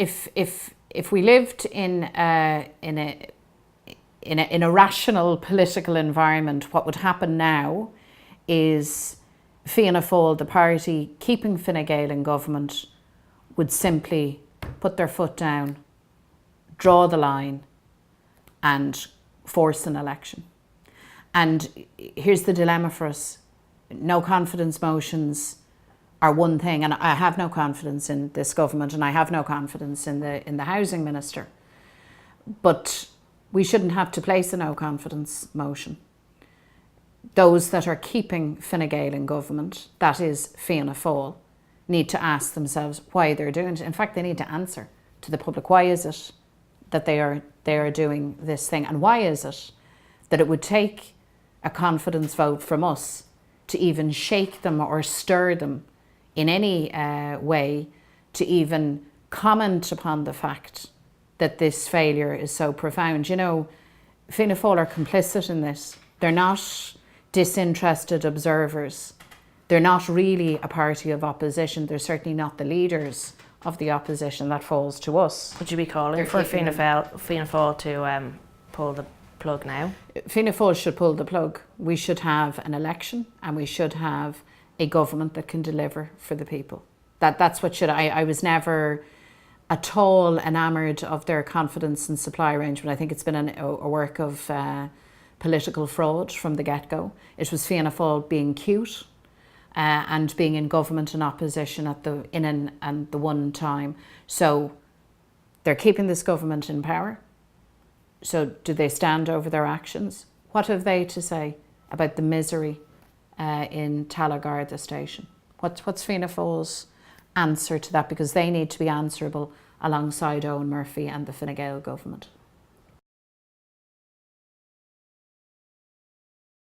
if we lived in a rational political environment, what would happen now is Fianna Fáil, the party keeping Fine Gael in government, would simply put their foot down, draw the line, and force an election. And here's the dilemma for us. No confidence motions are one thing, and I have no confidence in this government, and I have no confidence in the housing minister. But we shouldn't have to place a no confidence motion. Those that are keeping Fine Gael in government, that is Fianna Fáil, need to ask themselves why they're doing it. In fact, they need to answer to the public. Why is it that they are doing this thing? And why is it that it would take a confidence vote from us to even shake them or stir them in any way to even comment upon the fact that this failure is so profound? You know, Fianna Fáil are complicit in this. They're not disinterested observers. They're not really a party of opposition. They're certainly not the leaders of the opposition. That falls to us. Would you be calling for Fianna Fáil to pull the plug now? Fianna Fáil should pull the plug. We should have an election, and we should have a government that can deliver for the people. That's what should. I was never at all enamoured of their confidence and supply arrangement. I think it's been a work of political fraud from the get-go. It was Fianna Fáil being cute and being in government and opposition at the one time. So they're keeping this government in power. So do they stand over their actions? What have they to say about the misery in Talagarda station? What's Fianna Fáil's answer to that? Because they need to be answerable alongside Owen Murphy and the Fine Gael government.